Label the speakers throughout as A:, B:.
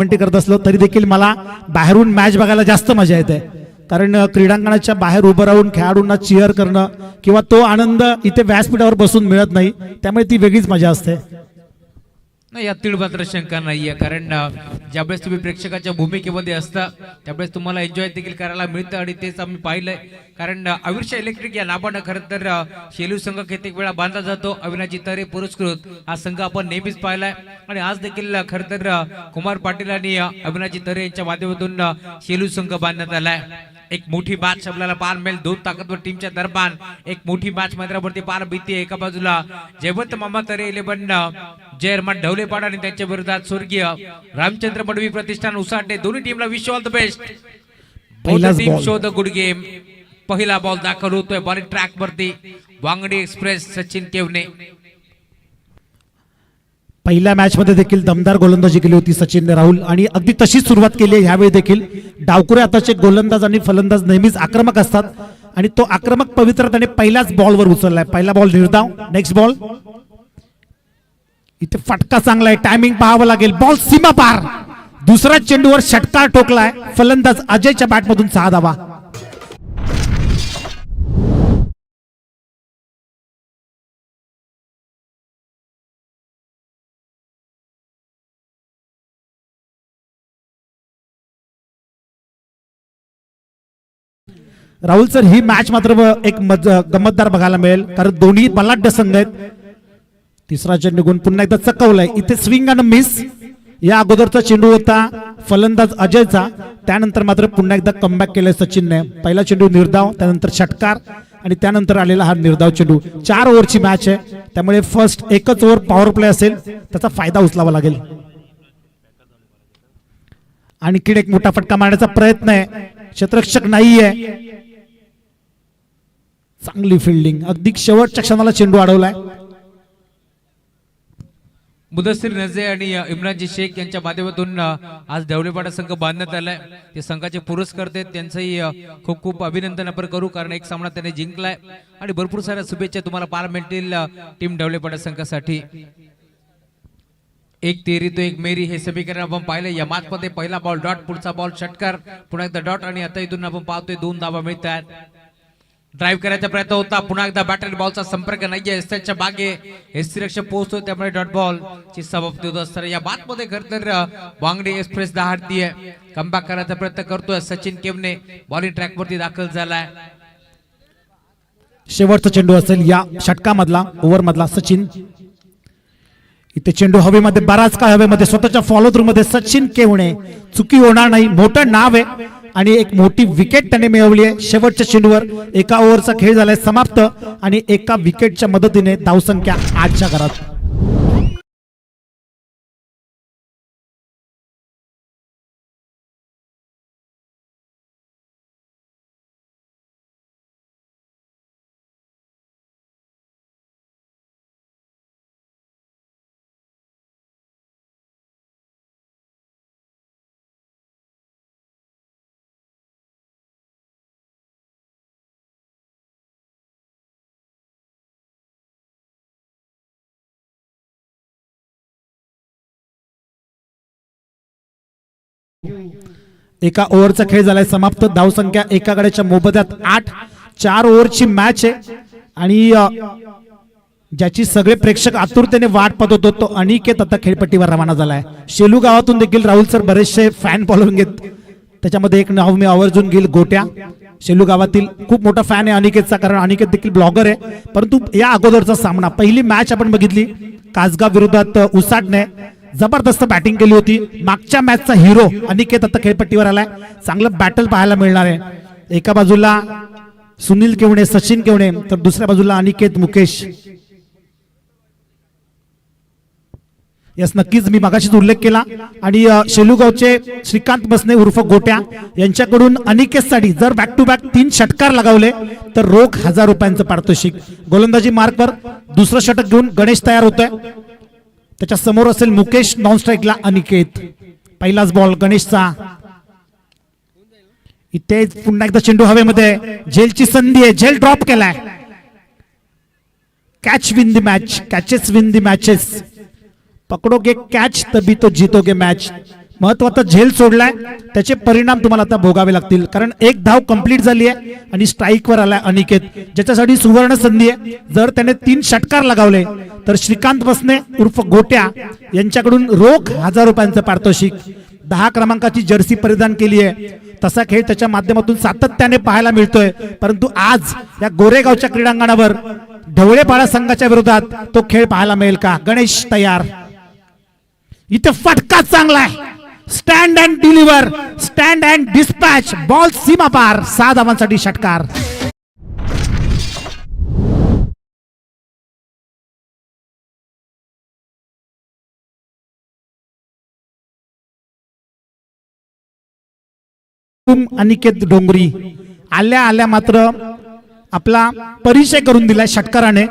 A: Comment करत असलो तरी देखील मला बाहेरून मॅच बघायला जास्त मजा येते, कारण क्रीडांगणाच्या बाहेर उभं राहून खेळाडूंना चिअर करणं किंवा तो आनंद इथे व्यासपीठावर बसून मिळत नाही, त्यामुळे ती वेगळीच मजा असते.
B: नाही, यात तीळ मात्र शंका नाहीये, कारण ज्यावेळेस तुम्ही प्रेक्षकाच्या भूमिकेमध्ये असता त्यावेळेस तुम्हाला एन्जॉय देखील करायला मिळतं आणि तेच आम्ही पाहिलंय. कारण अविर्षा इलेक्ट्रिक या नावानं खरं तर शेलू संघ कित्येक वेळा बांधला जातो. अविनाजी तरे पुरस्कृत हा संघ आपण नेहमीच पाहिलाय आणि आज देखील खरं तर कुमार पाटील आणि अविनाजी तरे यांच्या माध्यमातून शेलू संघ बांधण्यात आलाय. एक मोठी मॅच आपल्याला पाहायला मिळेल, दोन ताकदवर टीमच्या दरम्यान एक मोठी मॅच मैदानावरती पाहायला मिळते. एका बाजूला जयवंत मामा तरे 11 जयरमान ढवलेपाड आणि त्यांच्या विरोधात स्वर्गीय रामचंद्र मडवी प्रतिष्ठान उसाटे. दोन्ही टीमला wish all the best. Team show the good game. पहिला बॉल दाखल होतोय बॉलिंग ट्रॅक वरती वांगडी एक्सप्रेस सचिन केवने.
A: पहिल्या मॅच मध्ये देखील दमदार गोलंदाजी केली होती सचिन राहुल आणि अगदी तशीच सुरुवात केली आहे ह्यावेळी देखील. डावकुरे आताचे गोलंदाज आणि फलंदाज नेहमीच आक्रमक असतात आणि तो आक्रमक पवित्र त्याने पहिल्याच बॉलवर उचललाय. पहिला बॉल निर्धाव. Next ball. इथे फटका चांगला आहे, टायमिंग पाहावं लागेल. बॉल सीमा पार. दुसऱ्या चेंडूवर षटकार ठोकलाय फलंदाज अजयच्या बॅटमधून 6 धावा. राहुल सर, ही मॅच मात्र एक गमतदार बघायला मिळेल, कारण दोन्ही बलाढ्य संघ आहेत. तिसरा चेंडू निघून पुन्हा एकदा चकवलाय. इथे स्विंग आणि मिस. या अगोदरचा चेंडू होता फलंदाज अजयचा, त्यानंतर मात्र पुन्हा एकदा कमबॅक केलंय सचिनने. पहिला चेंडू निर्धाव, त्यानंतर षटकार आणि त्यानंतर आलेला हा निर्धाव चेंडू. 4 ओव्हरची मॅच आहे, त्यामुळे फर्स्ट एकच ओव्हर पॉवर प्ले असेल, त्याचा फायदा उचलावा लागेल. आणखी एक मोठा फटका मारण्याचा प्रयत्न आहे, क्षेत्ररक्षक नाहीये. चांगली फिल्डिंग. अगदी शेवटच्या क्षणाला चेंडू अडवलाय.
B: मुदस्सिर नजे आणि इम्रानजी शेख यांच्या माध्यमातून आज ढवलेपाडा संघ बांधण्यात आलाय. ते संघाचे पुरस्कर्ते, त्यांचंही खूप खूप अभिनंदन आपण करू, कारण एक सामना त्याने जिंकलाय आणि भरपूर साऱ्या शुभेच्छा तुम्हाला पाहायला मिळतील टीम ढवलेपाडा संघासाठी. एक तेरी तो एक मेरी हे समीकरण आपण पाहिलं या मॅच मध्ये. पहिला बॉल डॉट, पुढचा बॉल षटकार, पुन्हा एकदा डॉट आणि आता इथून आपण पाहतोय 2 धावा मिळतात. ड्राईव्ह करायचा प्रयत्न होता, पुन्हा एकदा बॅटर बॉलचा संपर्क नाहीये. एसच्या मागे एसटी पोहोचतोय, त्यामुळे डॉट बॉल ची समाप्ती होत असताना या बात मध्ये खरं तर वांगडी एक्सप्रेस दहाडतीये. कमबॅक करायचा प्रयत्न करतोय सचिन केवने. बॉलिंग ट्रॅक वरती दाखल झालाय.
A: शेवटचा चेंडू असेल या षटकामधला, ओव्हर मधला. सचिन इथे चेंडू हवेमध्ये, बराच काळ हवेमध्ये, स्वतःच्या फॉलो थ्रू मध्ये सचिन केवणे. चुकी होणार नाही, मोठं नाव आहे आणि एक मोठी विकेट त्याने मिळवली आहे. शेवटच्या चेंडूवर एका ओव्हरचा खेळ झालाय समाप्त आणि एका विकेटच्या मदतीने धावसंख्या 8च्या घरात. एका ओव्हरचा खेळ झालाय समाप्त. धावसंख्या एका गड्याच्या मोबदल्यात 8. 4 ओव्हरची मॅच आहे आणि ज्याची सगळे प्रेक्षक आतुरतेने वाट पाहत होतो तो अनिकेत आता खेळपट्टीवर रवाना झालाय. शेलू गावातून देखील राहुल सर बरेचसे फॅन फॉलोइंग आहेत, त्याच्यामध्ये एक नाव मी आवर्जून घेईल, गोट्या. शेलू गावातील खूप मोठा फॅन आहे अनिकेतचा, कारण अनिकेत देखील ब्लॉगर आहे. परंतु या अगोदरचा सामना, पहिली मॅच आपण बघितली कासगाव विरोधात उसाटने जबरदस्त बॅटिंग केली होती. मागच्या मॅचचा हिरो अनिकेत आता खेळपट्टीवर आलाय. चांगलं बॅटल पाहायला मिळणार आहे. एका बाजूला सुनील केवणे, सचिन केवणे, तर दुसऱ्या बाजूला अनिकेत मुकेश. यस, नक्कीच मी मागाशीच उल्लेख केला. आणि शेलूगावचे श्रीकांत बसने उर्फ गोट्या यांच्याकडून अनिकेतसाठी जर बॅक टू बॅक 3 षटकार लगावले तर रोख 1000 रुपयांचं पारितोषिक. गोलंदाजी मार्कवर दुसरं षटक घेऊन गणेश तयार होतोय. त्याच्या समोर असेल मुकेश, नॉन स्ट्राईकला अनिकेत. पहिलाच बॉल गणेशचा. इथे पुन्हा एकदा चेंडू हवेमध्ये, झेलची संधी आहे, झेल ड्रॉप केलाय. Catch win the match, catches win the matches. पकडोगे कॅच तभी तो जीतोगे मॅच. महत्वाचा झेल सोडलाय, त्याचे परिणाम तुम्हाला आता भोगावे लागतील. कारण एक धाव कंप्लीट झाली आहे आणि स्ट्राईकवर आलाय अनिकेत, ज्याच्यासाठी सुवर्ण संधी आहे. जर त्याने 3 षटकार लगावले तर श्रीकांत बसने उर्फ गोट्या यांच्याकडून रोख 1000 रुपयांचं पारितोषिक, 10 क्रमांकाची जर्सी परिधान केली आहे. तसा खेळ त्याच्या माध्यमातून सातत्याने पाहायला मिळतोय. परंतु आज या गोरेगावच्या क्रीडांगणावर ढवळेपाडा संघाच्या विरोधात तो खेळ पाहायला मिळेल का? गणेश तयार. इथे फटका चांगला आहे. Stand and deliver, stand and dispatch, ball सीमा पार. 6 धावांसाठी षटकार. अनिकेत डोंगरी आल्या आल्या मात्र आपला परिचय करून दिलाय षटकाराने.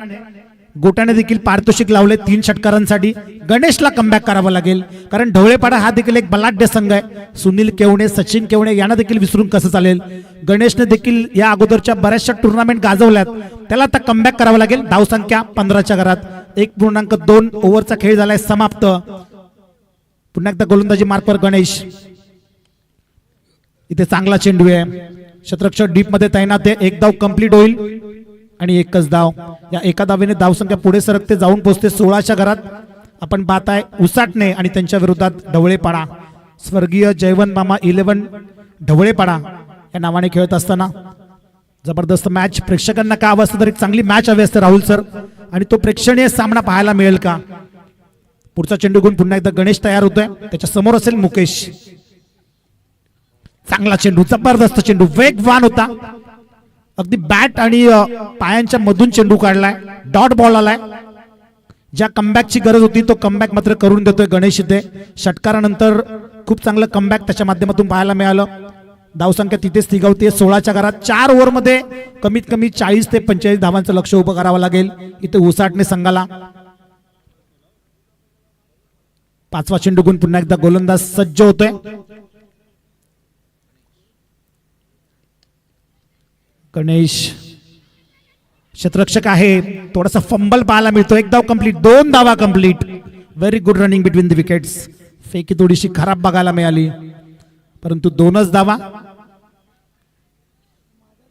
A: गोट्याने देखील पारितोषिक लावले 3 षटकारांसाठी. गणेशला कमबॅक करावं लागेल, कारण ढवळेपाडा हा देखील एक बलाढ्य संघ आहे. सुनील केवणे, सचिन केवणे यांना देखील विसरून कसं चालेल. गणेशने देखील या अगोदरच्या बऱ्याचशा टुर्नामेंट गाजवल्यात, त्याला आता कमबॅक करावं लागेल. धावसंख्या 15च्या घरात. 1.2 ओव्हरचा खेळ झालाय समाप्त. पुन्हा एकदा गोलंदाजी मार्कवर गणेश. इथे चांगला चेंडू आहे, क्षेत्ररक्षक डीप मध्ये तैनात आहे. 1 धाव कंप्लीट होईल आणि 1च धाव. या एका धावेने धावसंख्या पुढे सरकते, जाऊन पोहोचते 16च्या घरात. आपण पाहत आहे उसाटणे आणि त्यांच्या विरोधात ढवळेपाडा. स्वर्गीय जयवंत मामा 11 ढवळेपाडा या नावाने खेळत असताना जबरदस्त मॅच. प्रेक्षकांना काय हवं असतं तर एक चांगली मॅच हवी असते राहुल सर, आणि तो प्रेक्षणीय सामना पाहायला मिळेल का? पुढचा चेंडू घेऊन पुन्हा एकदा गणेश तयार होतोय. त्याच्या समोर असेल मुकेश. चांगला चेंडू, जबरदस्त चेंडू, वेगवान होता. अगदी बॅट आणि पायांच्या मधून चेंडू काढलाय. डॉट बॉल आलाय. ज्या कमबॅकची गरज होती तो कमबॅक मात्र करून देतोय गणेश. इथे षटकारानंतर खूप चांगलं कमबॅक त्याच्या माध्यमातून पाहायला मिळालं. धावसंख्या तिथेच स्थिगावते 16च्या घरात. 4 ओव्हरमध्ये कमीत कमी 40 ते 45 धावांचं लक्ष उभं करावं लागेल इथे उसाटणे संघाला. 5वा चेंडू घेऊन पुन्हा एकदा गोलंदाज सज्ज होतोय. गणेश क्षेत्ररक्षक आहे, थोडासा फंबल पाहायला मिळतो. 1 धाव कंप्लीट, 2 धावा complete. Very good running between the wickets. फेकी थोडीशी खराब बघायला मिळाली, परंतु 2च धावा.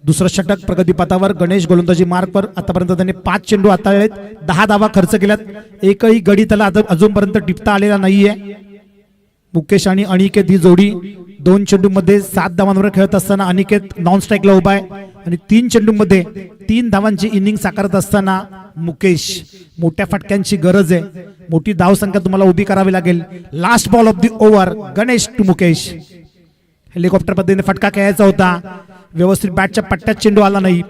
A: दुसरं षटक प्रगतीपथावर. गणेश गोलंदाजी मार्कवर. आतापर्यंत त्याने 5 चेंडू हाताळलेत, 10 धावा खर्च केल्यात. एकही गडी त्याला अजूनपर्यंत टिपता आलेला नाहीये. मुकेश आणि अनिकेत ही जोडी 2 चेंडूमध्ये 7 धावांवर खेळत असताना अनिकेत नॉन स्ट्राईकला उभा आहे, आणि 3 चेंडूमध्ये 3 धावांची इनिंग साकारत असताना मुकेश. मोठ्या फटक्यांची गरज आहे, मोठी धावसंख्या तुम्हाला उभी करावी लागेल. Last ball of the over. Ganesh to Mukesh. Helicopter पद्धतीने फटका खेळायचा होता, व्यवस्थित बॅटच्या पट्ट्यात चेंडू आला नाही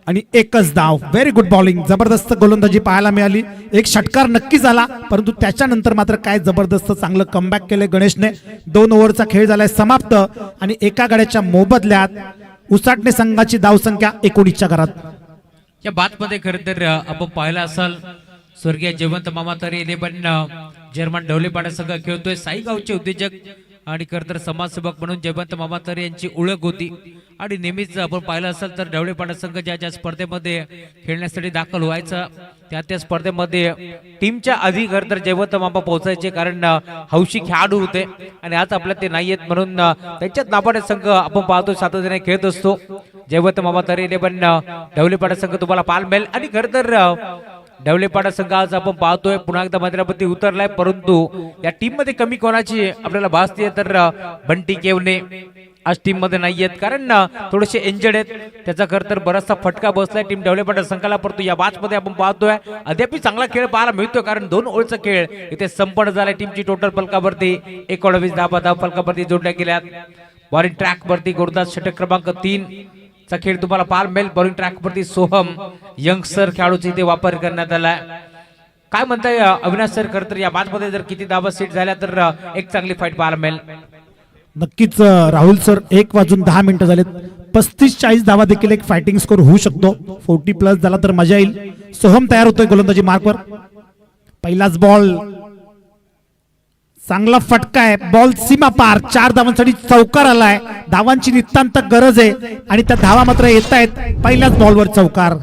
A: आणि 1च धाव. Very good bowling. जबरदस्त गोलंदाजी पाहायला मिळाली. 1 षटकार नक्की झाला, परंतु त्याच्यानंतर मात्र काय जबरदस्त चांगलं कमबॅक केले गणेशने. 2 ओव्हरचा खेळ झालाय समाप्त आणि एका गड्याच्या मोबदल्यात उसाटणे संघाची धावसंख्या 19च्या घरात.
B: या बातमध्ये खरं तर आपण पाहिलं असाल स्वर्गीय जयवंत मामा तरे 11 जर्मन ढवळेपाडा संघ खेळतोय. साईगावचे उद्योजक आणि खरं तर समाजसेवक म्हणून जयवंत मामा तरे यांची ओळख होती. आणि नेहमीच आपण पाहिलं असेल तर ढवळेपाडा संघ ज्या ज्या स्पर्धेमध्ये खेळण्यासाठी दाखल व्हायचा त्या स्पर्धेमध्ये टीमच्या आधी खरं तर जयवंत मामा पोहोचायचे, कारण हौशी खेळाडू होते. आणि आज आपल्याला ते नाही आहेत, म्हणून त्यांच्याच नाबाडे संघ आपण पाहतो सातत्याने खेळत असतो. जयवंत मामा तरे 11 ढवळेपाडा संघ तुम्हाला पाहायला मिळेल. आणि खरं तर ढवळेपाडा संघ आज आपण पाहतोय पुन्हा एकदा मैदानावरती उतरलाय, परंतु या टीम मध्ये कमी कोणाची आपल्याला भासते तर बंटी केवणे आज टीम मध्ये नाही आहेत, कारण थोडेसे इंजर्ड आहेत. त्याचा खरं तर बराचसा फटका बसलाय टीम ढवळेपाडा संघाला. परंतु या मॅच मध्ये आपण पाहतोय अद्याप चांगला खेळ पाहायला मिळतोय, कारण 2 ओव्हरचा खेळ इथे संपन्न झालाय. टीमची टोटल फलकावरती 19 धावा फलकावरती जोडल्या गेल्यात. बॉलिंग ट्रॅक वरती गोलंदाज षटक क्रमांक 3 चा खेळ तुम्हाला पाहायला मिळेल. बॉलिंग ट्रॅक वरती सोहम यंगस्टर खेळाडूचा इथे वापर करण्यात आलाय. काय म्हणताय अविनाश सर, खरं तर या मॅच मध्ये जर किती धावा सेट झाल्या तर एक चांगली फाईट पाहायला मिळेल?
A: नक्कीच राहुल सर. 1:10 झालेत. 35-40 धावा देखील एक फायटिंग स्कोर होऊ शकतो. 40+ झाला तर मजा येईल. सोहम तयार होतोय गोलंदाजी मार्कवर. पहिलाच बॉल, चांगला फटका आहे. बॉल सीमा पार. 4 धावांसाठी चौकार आलाय. धावांची नितांत गरज आहे आणि त्या धावा मात्र येत आहेत. पहिल्याच बॉलवर चौकार.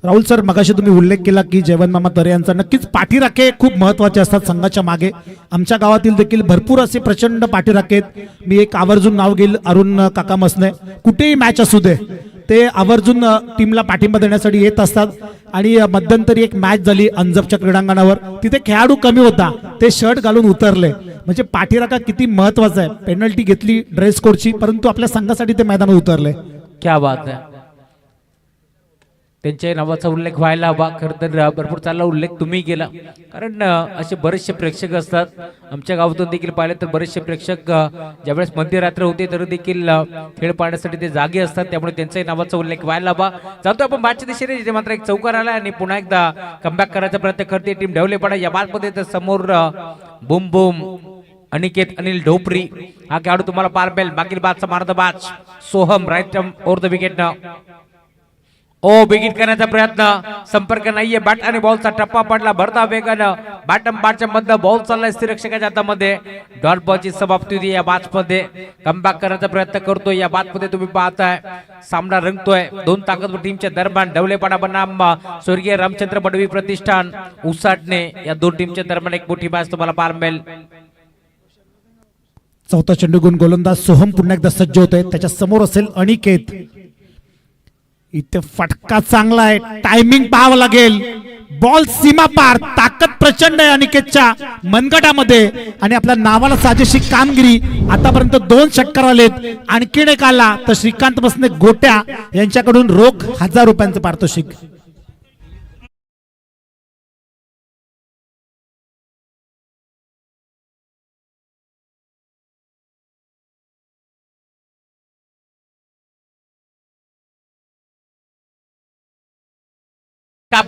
A: राहुल सर, मगाशी तुम्ही उल्लेख केला की जयवंत मामा तरे यांचा नक्कीच पाठीराखे खूप महत्वाचे असतात संघाच्या मागे. आमच्या गावातील देखील भरपूर असे प्रचंड पाठीराखे आहेत. मी एक आवर्जून नाव घेईल, अरुण काका मसने. कुठेही मॅच असू दे ते आवर्जून टीमला पाठिंबा देण्यासाठी येत असतात. आणि मध्यंतरी एक मॅच झाली अंजपच्या क्रीडांगणावर, तिथे खेळाडू कमी होता, ते शर्ट घालून उतरले. म्हणजे पाठीराखा किती महत्वाचा आहे. पेनल्टी घेतली ड्रेस कोडची, परंतु आपल्या संघासाठी ते मैदानात उतरले.
B: क्या बात आहे. त्यांच्या नावाचा उल्लेख व्हायला हवा. खरं तर भरपूर चांगला उल्लेख तुम्ही केला, कारण असे बरेचसे प्रेक्षक असतात. आमच्या गावातून देखील पाहिले तर बरेचसे प्रेक्षक ज्यावेळेस मध्यरात्र होते तर देखील खेळ पाहण्यासाठी ते जागे असतात. त्यामुळे त्यांच्याही नावाचा उल्लेख व्हायला हवा. जातो आपण मॅचच्या दिशेने, जिथे मात्र एक चौकार आला आणि पुन्हा एकदा कमबॅक करायचा प्रयत्न करते टीम ढवलेपाडा. या मॅचमध्ये तर समोर बुम बुम अनिकेत अनिल ढोपरी हा खेळाडू तुम्हाला पार पेल. मागील बादचा मार्द बाज Soham right over the wicket ना. बिगिट करण्याचा प्रयत्न, संपर्क नाहीये. बॅट आणि बॉलचा टप्पा पडला भरता वेगानं. बॅटम बॅटच्या मध्ये बॉल चाललाय स्थिरक्षकाच्या हातामध्ये. डॉट बॉलची समाप्ती होती या बॅच मध्ये. कमबॅक करण्याचा प्रयत्न करतोय या बॅच मध्ये. तुम्ही पाहताय सामना रंगतोय दोन ताकदवर टीमच्या दरम्यान. ढवलेपाडा बनाम स्वर्गीय रामचंद्र बडवी प्रतिष्ठान उसाटणे या दोन टीमच्या दरम्यान एक मोठी मॅच तुम्हाला पाहायला मिळेल.
A: चौथा चेंडू घेऊन गोलंदाज सोहम पुन्हा एकदा सज्ज होतोय. त्याच्या समोर असेल अनिकेत. इथे फटका चांगला आहे, टायमिंग पाहावं लागेल. बॉल सीमा पार, ताकद प्रचंड आहे अनिकेतच्या मनगटामध्ये. आणि आपल्या नावाला साजेशी कामगिरी. आतापर्यंत 2 षटकार आलेत, आणखीन एक आला तर श्रीकांत बसने गोट्या यांच्याकडून रोख 1000 रुपयांचं पारितोषिक.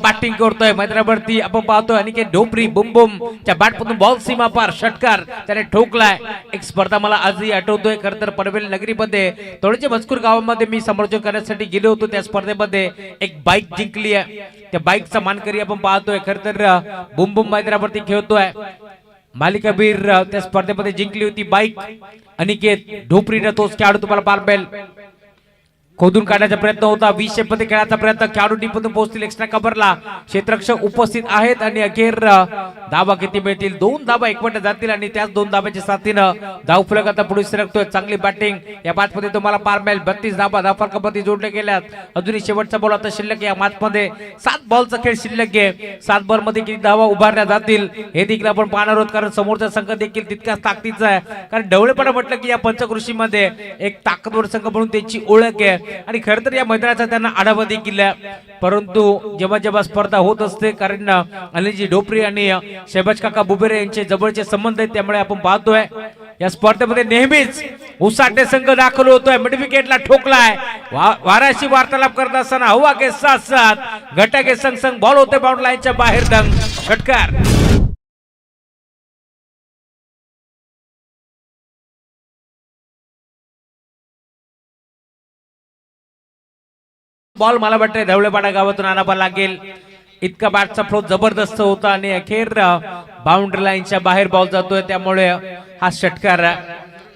B: बॅटिंग करतोय मैदानावरती आपण पाहतोय अनिकेत ढोपरी. बुम बुम च्या बॅट मधून बॉल सीमा पार षटकार त्याने ठोकलाय. एक स्पर्धा मला आजही आठवतोय. खरं तर पनवेल नगरीमध्ये थोडेसे मजकूर गावामध्ये मी समालोचन करण्यासाठी गेलो होतो. त्या स्पर्धेमध्ये एक बाईक जिंकली आहे. त्या बाईकचा मानकरी आपण पाहतोय. खरं तर बुम बुम मैदानावरती खेळतोय. मालिकावीर त्या स्पर्धेमध्ये जिंकली होती बाईक. अनिकेत ढोपरीने तोच खेळाडू तुम्हाला पाहायला मिळेल. खोदून काढण्याचा प्रयत्न होता. 20 मध्ये खेळायचा प्रयत्न. खेळाडू टीममधून पोहोचतील एक्स्ट्रा कव्हरला. क्षेत्ररक्षक उपस्थित आहेत आणि अखेर धाबा किती मिळतील? 2 धाबा एकवट जातील आणि त्याच 2 धाब्याच्या साथीनं धावफलक आता पुढे सरकतोय. चांगली बॅटिंग या मॅच मध्ये तुम्हाला पार मिळेल. 32 धाबा धावफलकामध्ये जोडले गेल्यात. अजूनही शेवटचा बॉल आता शिल्लक या मॅच मध्ये. 7 बॉलचा खेळ शिल्लक आहे. 7 बॉल मध्ये किती धावा उभारल्या जातील हे देखील आपण पाहणार आहोत, कारण समोरचा संघ देखील तितकाच ताकदीचा आहे. कारण ढवळेपणा म्हटलं की या पंचकृषीमध्ये एक ताकदवर संघ म्हणून त्यांची ओळख आहे. आणि खरं तर या मैदानाचा त्यांना आढावा देखील आहे. परंतु जेव्हा जेव्हा स्पर्धा होत असते, कारण अनिलजी ढोपरी आणि शहबाज काका बुबेरे यांचे जवळचे संबंध आहेत, त्यामुळे आपण पाहतोय या स्पर्धेमध्ये नेहमीच उसाटणे संघ दाखल होतोय. मिड विकेटला ठोकलाय. वाराशी वार्तालाप करत असताना हवा के साथ साथ घटा के संग संग बॉल होते बाउंड लाईनच्या बाहेर. दंग षटकार. बॉल मला वाटतंय ढवळेपाडा गावातून आणावा लागेल. इतका बॅटचा फ्लो जबरदस्त होता आणि अखेर बाउंड्री लाईनच्या बाहेर बॉल जातोय, त्यामुळे हा षटकार.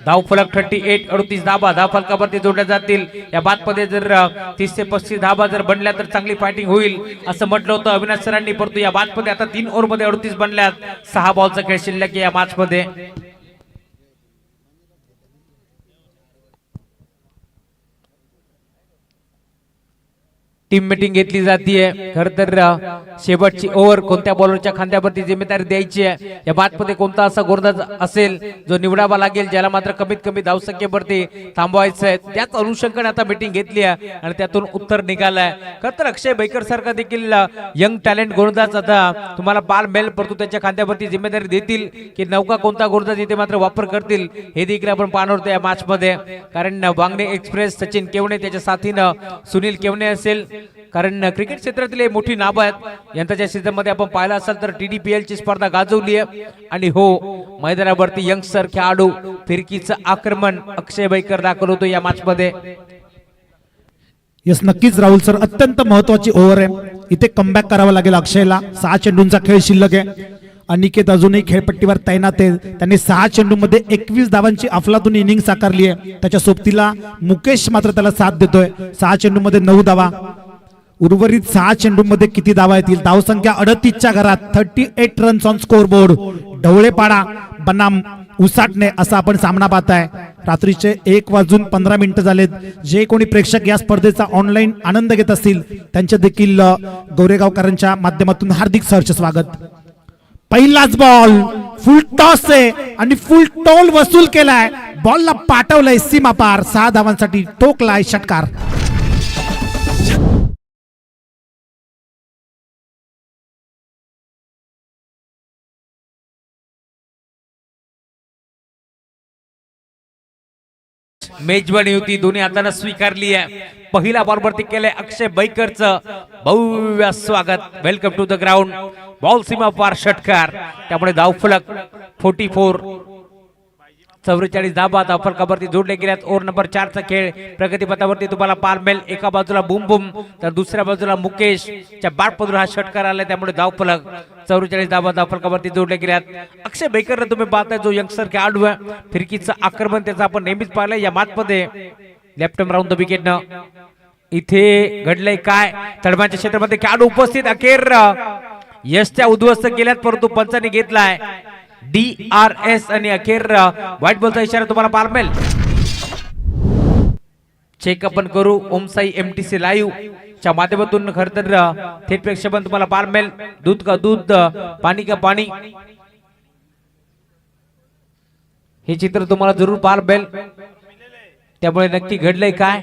B: धावफलक 38. 38 धाबा धावफलकावरती जोडल्या जातील. या बादमध्ये जर 30 ते 35 धाबा जर बनल्या तर चांगली फायटिंग होईल असं म्हटलं होतं अविनाश सरांनी. परंतु या बादमध्ये आता 3 ओव्हरमध्ये 38 बनल्यात. 6 बॉलचा खेळ शिल्लक या मॅच मध्ये. टीम मीटिंग घेतली जातीये. खर तर शेवटची ओव्हर कोणत्या बॉलरच्या खांद्यावरती जिम्मेदारी द्यायची आहे. या मॅचमध्ये कोणता असा गोलंदाज असेल जो निवडावा लागेल, ज्याला मात्र कमीत कमी धावसंख्येवरती थांबवायचं आहे. त्याच अनुषंगाने आता मीटिंग घेतली आहे आणि त्यातून उत्तर निघालंय. खर तर अक्षय बैकर सारखा देखील यंग टॅलेंट गोलंदाज आता तुम्हाला पार मिळेल, परंतु त्याच्या खांद्यावरती जिम्मेदारी देतील की नौका कोणता गोलंदाज इथे मात्र वापर करतील हे देखील आपण पाहणार होतो या मॅच मध्ये. कारण वांगणे एक्सप्रेस सचिन केवणे त्याच्या साथीनं सुनील केवणे असेल, कारण क्रिकेट क्षेत्रातील मोठी नावं आहेत. यंदाच्या सीझन मध्ये आपण पाहिलं असाल तर TDPL ची स्पर्धा गाजवली आहे. आणि हो, मैदानावरती यंगस्टर खेळाडू फिरकीचं आक्रमण अक्षय बैकर दाखल होतो या मॅच मध्ये.
A: यस, नक्कीच राहुल सर, अत्यंत महत्वाची ओव्हर आहे. इथे कमबॅक करावा लागेल अक्षयला. 6 चेंडूंचा खेळ शिल्लक आहे. अनिकेत अजूनही खेळपट्टीवर तैनात आहे. त्यांनी 6 चेंडूमध्ये 21 धावांची अफलातून इनिंग साकारली आहे. त्याच्या सोबतीला मुकेश मात्र त्याला साथ देतोय. 6 चेंडूमध्ये 9 धावा. उर्वरित 6 चेंडूंमध्ये किती धावा येतील? धावसंख्या 38च्या घरात, 38 रन्स ऑन स्कोर बोर्ड. ढवळेपाडा बनाम उसाटणे असा आपण सामना पाहताय. रात्रीचे 1:15 झालेत. जे कोणी प्रेक्षक या स्पर्धेचा ऑनलाईन आनंद घेत असतील त्यांचे देखील गोरेगावकरांच्या माध्यमातून हार्दिक सहर्ष स्वागत. पहिलाच बॉल फुल टॉस आहे आणि फुल टोल वसूल केलाय. बॉलला पाठवलंय सीमा पार. 6 धावांसाठी ठोकलाय षटकार.
B: मेजबानी होती, दोन्ही हाताने स्वीकारली आहे. पहिला बॉलवरती केलंय अक्षय बैकरचं भव्य स्वागत. Welcome to the ground. Ball सीमा पार षटकार. त्यामुळे धावफलक 44 धाबा धावफलकावरती जोडले गेल्यात. ओव्हर नंबर 4 चा खेळ प्रगतीपथावरती तुम्हाला पारमेल. एका बाजूला बुम बुम तर दुसऱ्या बाजूला मुकेशच्या बॅटमधून हा षटकार आलाय. त्यामुळे धावफलक 44 धाबा धावफलकावरती जोडले गेल्यात. अक्षय बैकर तुम्ही पाहताय जो यंगस्टर खेळाडू आहे. फिरकीचं आक्रमण त्याचं आपण नेहमीच पाहिलंय. या मॅचमध्ये लेफ्ट आर्म राऊंड द विकेटनं इथे घडलंय काय? तडम्याच्या क्षेत्रामध्ये खेळाडू उपस्थित. अखेर यशच्या उद्ध्वस्त केल्यात परंतु पंचांनी घेतलाय DRS आणि अखेर व्हाईट बॉलचा इशारा तुम्हाला पारमेल. चेक आपण करू ओमसाई MTC लाईव्ह च्या माध्यमातून. खर तर थेट प्रेक्षेपण तुम्हाला पारमेल. दूध का दूध, पाणी का पाणी हे चित्र तुम्हाला जरूर पारमेल. त्यामुळे नक्की घडलंय काय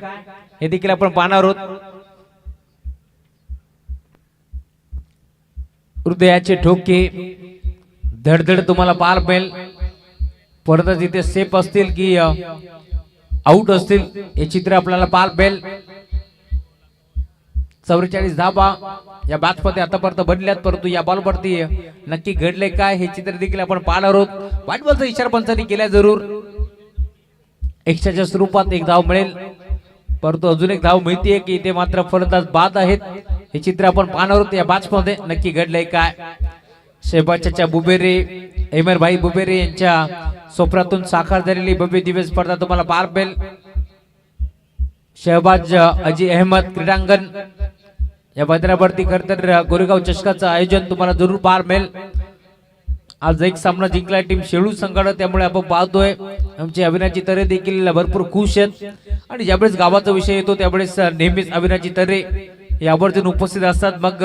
B: हे देखील आपण पाहणार आहोत. हृदयाचे ठोके, धडधड तुम्हाला पार मिळेल. परत इथे सेफ असतील की आउट असतील हे चित्र आपल्याला पार मिळेल. 44 धाबा या मॅच मध्ये आतापर्यंत बनल्यात परंतु या बॉलवरती नक्की घडले काय हे चित्र देखील आपण पाहणार आहोत. व्हाईट बॉलचा इशारा पंचांनी केला जरूर. एक्स्ट्राच्या स्वरूपात एक धाव मिळेल परंतु अजून एक धाव मिळतीये की इथे मात्र फलंदाज बाद आहेत हे चित्र आपण पाहणार आहोत. या मॅच मध्ये नक्की घडलंय काय? शहबाजच्या बुबेरे, एमर भाई बुबेरे यांच्या स्वप्नातून साकार झालेली भव्य दिव्य स्पर्धा तुम्हाला पार मिळेल. शहबाज अजी अहमद क्रीडांगण या मैदानावरती खरं तर गोरेगाव चषकाचं आयोजन तुम्हाला जरूर पार मिळेल. आज एक सामना जिंकला टीम शेळू संघानं. त्यामुळे आपण पाहतोय आमचे अविनाशी तरे देखील भरपूर खुश आहेत. आणि ज्यावेळेस गावाचा विषय येतो त्यावेळेस नेहमीच अविनाशी तरे यावरती उपस्थित असतात. मग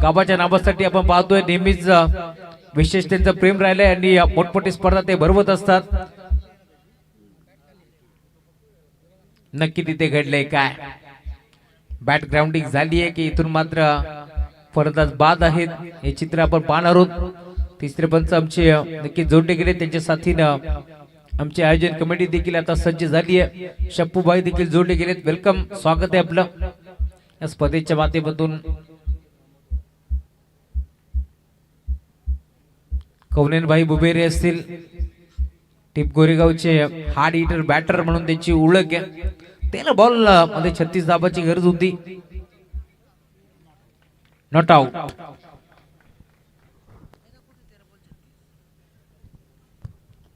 B: गावाच्या नावासाठी आपण पाहतोय नेहमीच विशेष त्यांचं प्रेम राहिलंय आणि मोठमोठी स्पर्धा ते भरवत असतात. नक्की तिथे घडलंय काय? बॅट ग्राउंडिंग झाली आहे की इथून मात्र फलंदाज बाद आहेत हे चित्र आपण पाहणार आहोत. तिसरे पंच आमचे नक्की जोडले गेले. त्यांच्या साथीनं आमची आयोजन कमिटी देखील आता सज्ज झाली आहे. शप्पूबाई देखील जोडले गेलेत. वेलकम, स्वागत आहे आपलं या स्पर्धेच्या माध्यमातून. कवनेनभाई बुबेरे असतील टीप गोरेगावचे हार्ड हिटर बॅटर म्हणून त्यांची ओळख आहे. त्याला बॉल मध्ये 36 धाबाची गरज होती. Not out.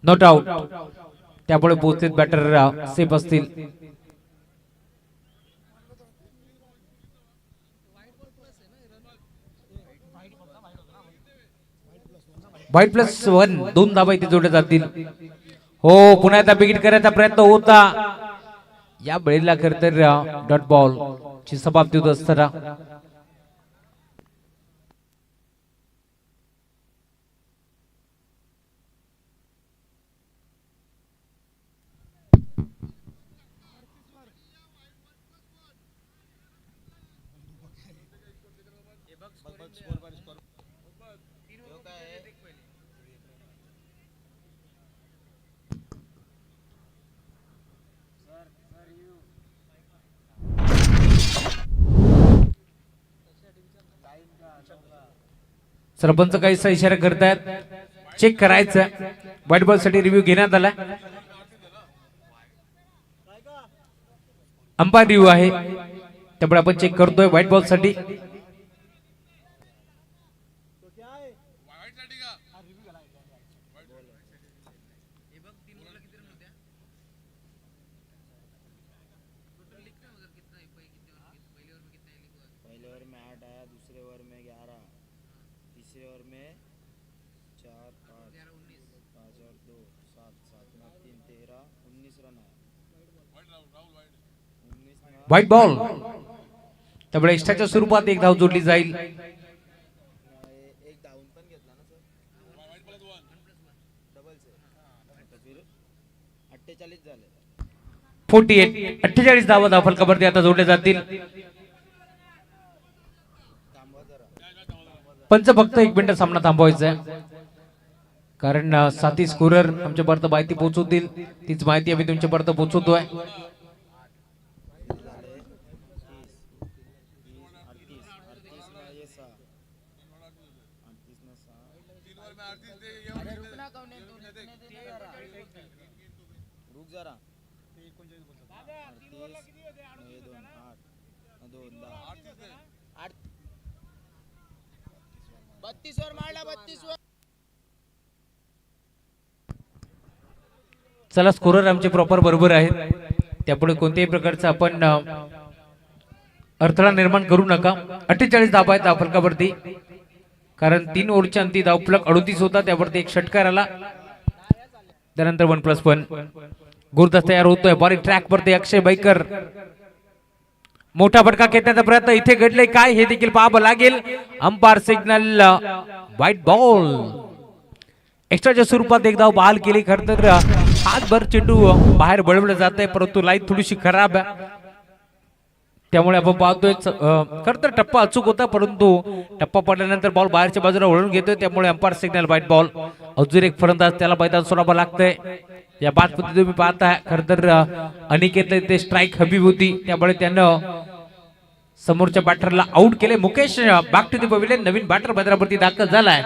B: Not out. त्यामुळे पोहोचलेत बॅटर सेफ असतील. व्हाईट +1 2 धाबा इथे जोडले जातील. हो, पुन्हा एकदा बिगिट करायचा प्रयत्न होता. या वेळेला खरं तर डॉट बॉल ची समाप्ती होत असताना सरपंच काहीसा इशारा करतायत. चेक करायचं. व्हाईट बॉल साठी रिव्ह्यू घेण्यात आला. अंपायर रिव्ह्यू आहे त्यामुळे आपण चेक करतोय व्हाईट बॉल साठी.
C: 4 5 5 और 2 7 7 में 3 13 19 रन आहे 19 ना
B: व्हाईट बॉल, त्यामुळे एक्स्ट्राच्या स्वरूपात एक धाव जोडली जाईल.
C: एक डाऊन पण घेतला ना सर डबल से तो फिर 48 झाले
B: 48 धावा धावफलकावरती आता जोडल्या जातील.
C: थांबवा जरा
B: पंच फक्त 1 मिनिट सामना थांबवायचा आहे, कारण साथी स्कोरर आमच्यापर्यंत माहिती पोहोचवतील. तीच माहिती आम्ही तुमच्यापर्यंत पोहोचवतोय.
C: झाले 30 38 ना ये 6 38 ना 6 अरे रुक ना कौन है रुक जरा 38 ये 2 8 2 10 32 वर मारला 32 वर
B: चला, स्कोरर आमचे प्रॉपर बरोबर आहेत, त्यापुढे कोणत्याही प्रकारचा आपण अडथळा निर्माण करू नका. 48 धावा आहेत धावफलकावरती, कारण 3 ओव्हरच्या अंती धावफलक 38 होता, त्यावरती एक षटकार आला. त्यानंतर 1+1 गुरदास तयार होतोय. बॉलिंग ट्रॅक वरती अक्षय बैकर, मोठा फटका खेचण्याचा प्रयत्न इथे घडले काय हे देखील पाहावं लागेल. Umpire signal wide ball. एक्स्ट्राच्या स्वरूपात एक धाव बहाल केली. खर तर हातभर चेंडू बाहेर बळवलं जात आहे, परंतु लाईन थोडीशी खराब आहे, त्यामुळे आपण पाहतोय खर तर टप्पा अचूक होता, परंतु टप्पा पडल्यानंतर बॉल बाहेरच्या बाजूला वळून घेतोय, त्यामुळे अंपायर सिग्नल व्हाईट बॉल. अजून एक फलंदाज त्याला मैदान सोडावं लागतंय. या बाद पद्धती तुम्ही पाहताय, खर तर अनिकेतला ते स्ट्राईक हवी होती, त्यामुळे त्यानं समोरच्या बॅटरला आउट केले. Mukesh back to the pavilion, नवीन बॅटर मैदानावरती दाखल झालाय.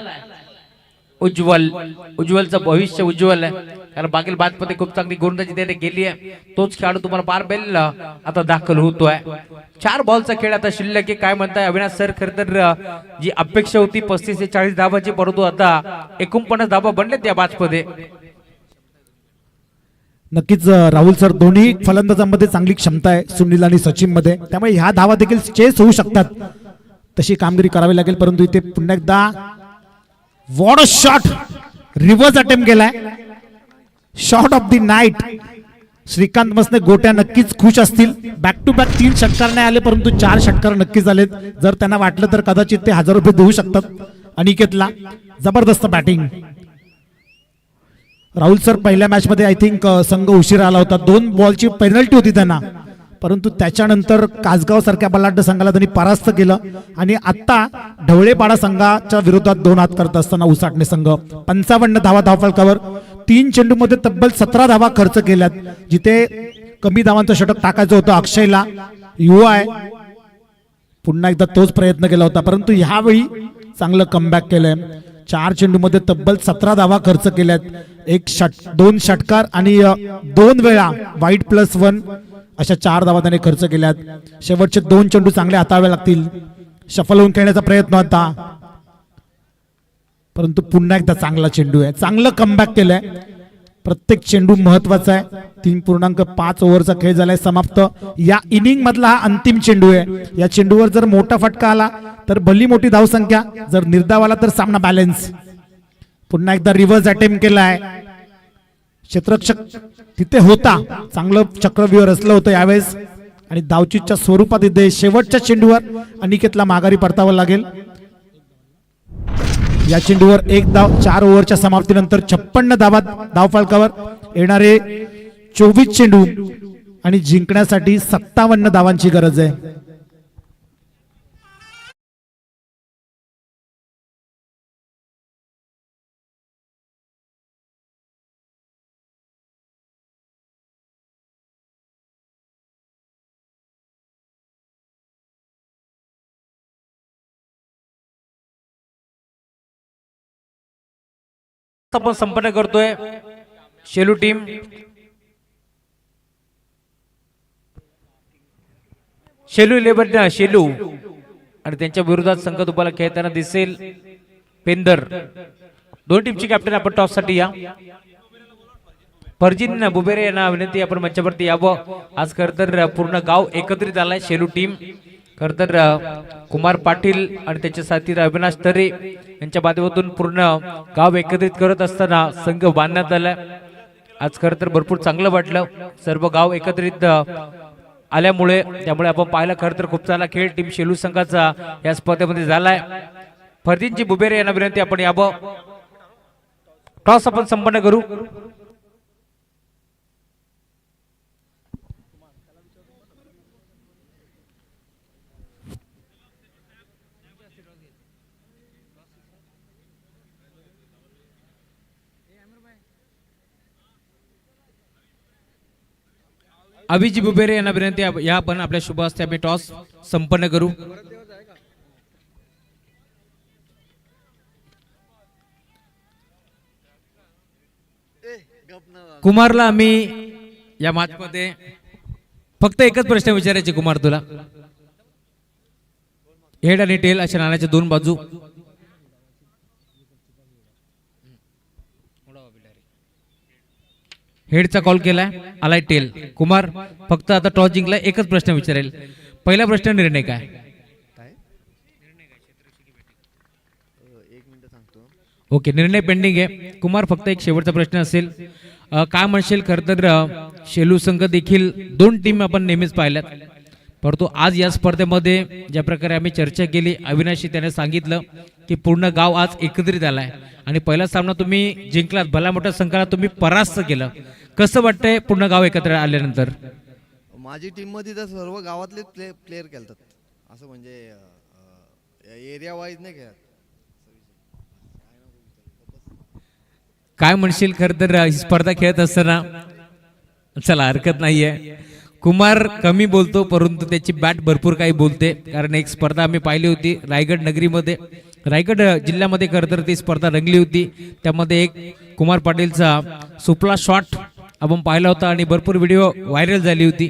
B: उज्ज्वलचं भविष्य उज्ज्वल आहे, कारण मागील बादमध्ये खूप चांगली गोलंदाजी त्याने केली आहे. तोच खेळाडू तुम्हाला पार बेल आता दाखल होतोय. 4 बॉलचा खेळ आता शिल्लक आहे. काय म्हणताय अविनाश सर? खरं तर जी अपेक्षा होती 35 ते 40 धावाची, परंतु आता 49 धावा बनलेत या बादमध्ये.
A: नक्कीच राहुल सर, दोन्ही फलंदाजांमध्ये चांगली क्षमता आहे, सुनील आणि सचिन मध्ये, त्यामुळे ह्या धावा देखील चेस होऊ शकतात, तशी कामगिरी करावी लागेल. परंतु इथे पुन्हा एकदा what a shot, reverse attempt केलाय, shot of the night. Shrikant Masne गोट्या नक्कीच खुश असतील. बॅक टू बॅक 3 षटकार नाही आले, परंतु 4 षटकार नक्कीच आलेत. जर त्यांना वाटलं तर कदाचित ते 1000 रुपये देऊ शकतात अनिकेतला. जबरदस्त बॅटिंग. राहुल सर, पहिल्या मॅच मध्ये आय थिंक संघ उशीर आला होता, 2 बॉलची पेनल्टी होती त्यांना, परंतु त्याच्यानंतर कासगाव सारख्या बलाढ्य संघाला त्यांनी परास्त केलं. आणि आता ढवळेपाडा संघाच्या विरोधात 2 हात करत असताना उसाटणे संघ 55 धावा धावफलकावर, 3 चेंडू मध्ये तब्बल 17 धावा खर्च केल्यात. जिथे कमी धावांचं षटक टाकायचं होतं अक्षयला, युवा आहे, पुन्हा एकदा तोच प्रयत्न केला होता, परंतु ह्यावेळी चांगलं कमबॅक केलंय. 4 चेंडू मध्ये तब्बल 17 धावा खर्च केल्यात. 2 षटकार आणि 2 वेळा वाईट+1 अशा 4 धावा त्याने खर्च केल्यात. शेवटचे 2 चेंडू चांगले हाताळावे लागतील. शफल होऊन खेळण्याचा प्रयत्न होता, परंतु पुन्हा एकदा चांगला चेंडू आहे, चांगलं कमबॅक केलंय. प्रत्येक चेंडू महत्वाचा आहे. 3.5 ओव्हरचा खेळ झालाय समाप्त. या इनिंग मधला हा अंतिम चेंडू आहे. या चेंडूवर जर मोठा फटका आला तर भली मोठी धावसंख्या, जर निर्धाव आला तर सामना बॅलन्स. पुन्हा एकदा रिव्हर्स अटेम्प्ट केलाय. क्षेत्ररक्षक तिथे होता, चांगलं चक्रव्यूह रचलं होतं यावेळेस, आणि धावचीच्या स्वरूपात इथे शेवटच्या चेंडूवर अनिकेतला माघारी परतावं लागेल. या चेंडूवर 1 धाव. 4 ओव्हरच्या समाप्तीनंतर 56 धावा धावफलकावर. येणारे 24 चेंडू आणि जिंकण्यासाठी 57 धावांची गरज आहे.
B: आपण संपन्न करतोय. शेलू टीम शेलू 11 शेलू आणि त्यांच्या विरोधात संघ तुम्हाला खेळताना दिसेल पेंदर. 2 टीमची कॅप्टन आपण टॉस साठी या. फर्जिन बुबेरे यांना विनंती आपण मंचावरती यावं. आज खरं तर पूर्ण गाव एकत्रित आलाय. शेलू टीम खर तर कुमार पाटील आणि त्याचे साथीदार अविनाश तरे यांच्या माध्यमातून पूर्ण गाव एकत्रित करत असताना संघ बांधण्यात आला. आज खर तर भरपूर चांगलं वाटलं सर्व गाव एकत्रित आल्यामुळे. त्यामुळे आपण पाहिलं खरं तर खूप चांगला खेळ टीम शेलू संघाचा या स्पर्धेमध्ये झालाय. फरदीनजी बुबेरे यांना विनंती आपण यावं. टॉस आपण संपन्न करू. अभिजी बुबेरे यांना विनंती या आपण आपल्या शुभ हस्ते आम्ही टॉस संपन्न करू. कुमारला आम्ही या मॅच मध्ये फक्त एकच प्रश्न विचारायचे कुमार तुला. हेड आणि टेल अशा नाण्याच्या दोन बाजू. हेडचा कॉल केलाय आलाय टेल. कुमार फक्त आता टॉस जिंकला एकच प्रश्न विचारेल. पहिला प्रश्न निर्णय काय?
C: एक मिनिट सांगतो.
B: ओके निर्णय पेंडिंग आहे. कुमार फक्त एक शेवटचा प्रश्न असेल. काय म्हणशील खरं तर शेलू संघ देखील दोन टीम आपण नेहमीच पाहिल्यात परंतु आज या स्पर्धेमध्ये ज्या प्रकारे आम्ही चर्चा केली अविनाशी त्याने सांगितलं की पूर्ण गाव आज एकत्रित आलाय आणि पहिला सामना तुम्ही जिंकलात. भला मोठ्या संघाला तुम्ही परास्त केलं. कसं वाटतंय पूर्ण गाव एकत्र आल्यानंतर?
C: माझी टीम मध्ये तर सर्व गावातले प्लेयर खेळतात असं म्हणजे एरिया वाईज नाही खेळत.
B: काय म्हणशील खरं तर ही स्पर्धा खेळत असताना? चला हरकत नाहीये. कुमार कमी बोलतो परंतु त्याची बॅट भरपूर काही बोलते. कारण एक स्पर्धा आम्ही पाहिली होती रायगड नगरीमध्ये, रायगड जिल्ह्यामध्ये खरं तर ती स्पर्धा रंगली होती. त्यामध्ये एक कुमार पाटीलचा सुपला शॉट आपण पाहिला होता आणि भरपूर व्हिडिओ व्हायरल झाली होती.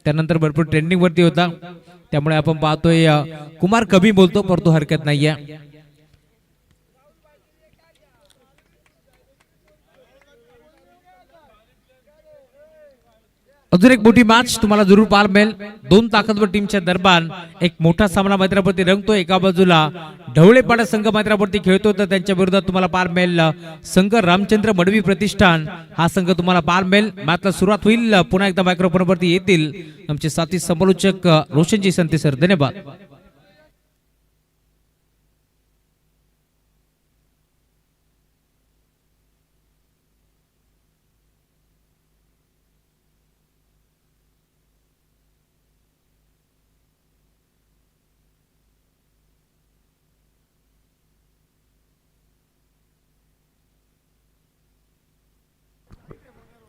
B: त्यानंतर भरपूर ट्रेंडिंग वरती होता. त्यामुळे आपण पाहतोय कुमार कमी बोलतो परंतु हरकत नाहीये. अजून एक मोठी मॅच तुम्हाला जरूर पाहायला मिळेल. दोन ताकदवर टीमच्या दरम्यान एक मोठा सामना मैदानावरती रंगतो. एका बाजूला ढवळेपाडा संघ मैदानावरती खेळतो तर त्यांच्या विरोधात तुम्हाला पाहायला मिळेल संघ रामचंद्र मडवी प्रतिष्ठान हा संघ तुम्हाला पाहायला मिळेल. मॅचला सुरुवात होईल. पुन्हा एकदा मायक्रोफोन वरती येतील आमचे साथी समालोचक रोशनजी संते सर. धन्यवाद.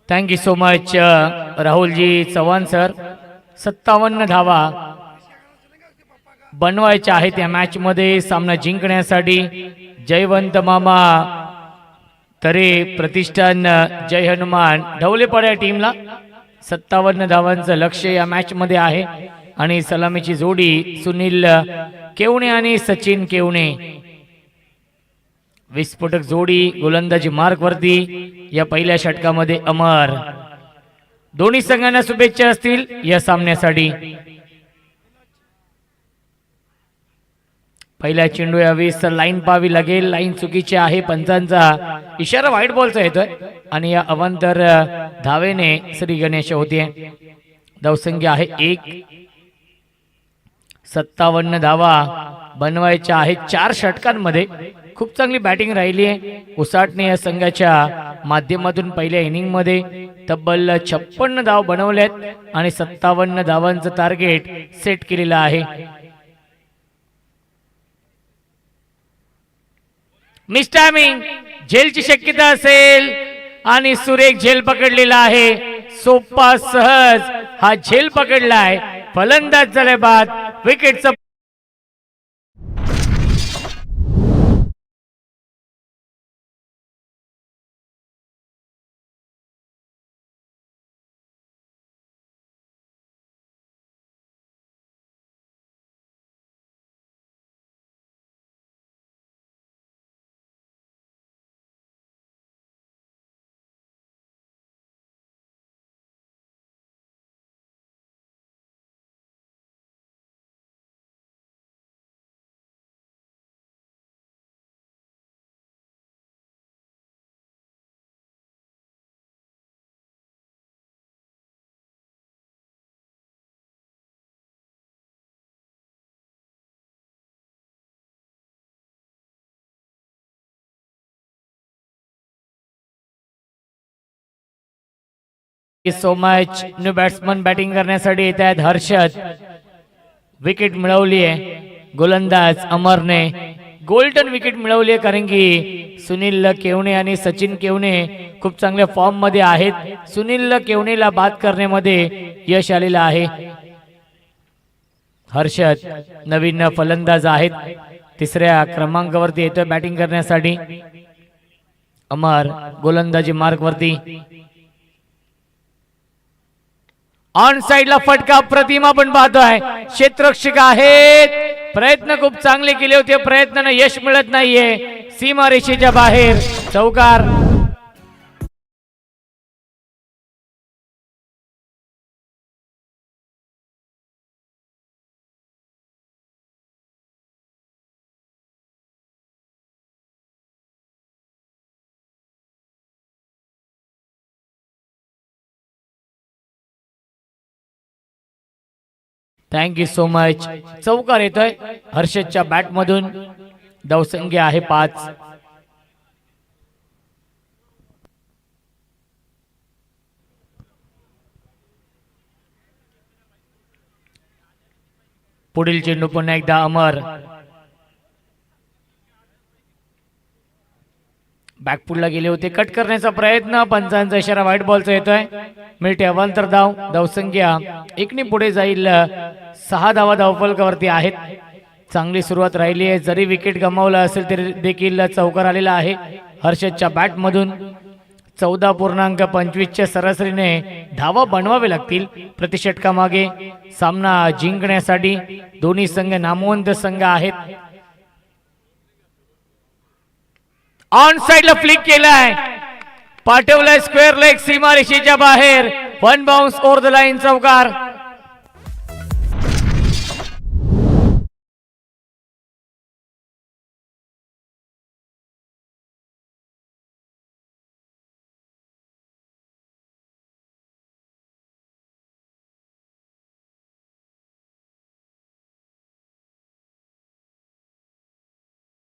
D: Thank you so much Rahulji Chavan sir. 57 धावा बनवायच्या आहेत या मॅच मध्ये सामना जिंकण्यासाठी. जयवंत मामा तरे प्रतिष्ठान जय हनुमान ढवलेपाड्या टीमला 57 धावांचं लक्ष या मॅच मध्ये आहे आणि सलामीची जोडी सुनील केवणे आणि सचिन केवणे. विस्फोटक जोडी गोलंदाजी मार्क वरती या पहिल्या षटकामध्ये अमर. दोन्ही संघांना शुभेच्छा असतील या सामन्यासाठी. पहिल्या चेंडू यावेळेस लाईन पाहावी लागेल. लाईन चुकीची आहे. पंचांचा इशारा व्हाईट बॉलचा येतोय आणि या अवांतर धावेने श्री गणेश होते. धावसंख्या आहे 1. 57 धावा बनवायच्या आहेत 4 षटकांमध्ये. खूप चांगली बॅटिंग राहिली आहे उसाटणे या संघाच्या माध्यमातून. पहिल्या इनिंग मध्ये तब्बल 56 धाव बनवल्यात आणि 57 धावांचं टार्गेट सेट केलेलं आहे. मिस टायमिंग झेलची शक्यता असेल आणि सुरेख झेल पकडलेला आहे. सोपा सहज हा झेल पकडलाय. फलंदाज झालाय बाद. विकेटचा so much. New batsman batting करण्यासाठी येत आहेत हर्षद. विकेट मिळवली आहे गोलंदाज अमरने. गोल्डन विकेट मिळवली आहे कारण की सुनील केवणे आणि सचिन केवणे खूप चांगल्या फॉर्म मध्ये आहेत. सुनील केवणेला बाद करण्यामध्ये यश आलेलं आहे. हर्षद नवीन फलंदाज आहेत. तिसऱ्या क्रमांकावरती येतोय बॅटिंग करण्यासाठी. अमर गोलंदाजी मार्क वरती. ऑन साइडला फटका प्रतिमा आपण पाहतोय. क्षेत्ररक्षक आहेत. प्रयत्न खूप चांगले केले होते. प्रयत्नानं यश मिळत नाहीये. सीमारेषेच्या बाहेर चौकार. Thank you so much. चौकार येतोय हर्षदच्या बॅट मधून. धावसंख्या आहे 5. पुढील चेंडू पुन्हा एकदा अमर. बॅकफुटला गेले होते. कट करण्याचा प्रयत्न. पंचांचा इशारा व्हाईट बॉलचा येतोय. मिळते अवांतर धाव. धावसंख्या 1 पुढे जाईल. 6 धावा धावफलकावरती आहेत. चांगली सुरुवात राहिली आहे. जरी विकेट गमावला असेल तरी देखील चौकार आलेला आहे हर्षदच्या बॅट मधून. 14.25 च्या सरासरीने धावा बनवावे लागतील प्रति षटकामागे सामना जिंकण्यासाठी. दोन्ही संघ नामवंत संघ आहेत. ऑन साइडला फ्लिक केलाय. पाठवलाय स्क्वेअर लेग सीमारेषेच्या बाहेर. 1 बाउन्स ओव्हर द लाईन. चौकार.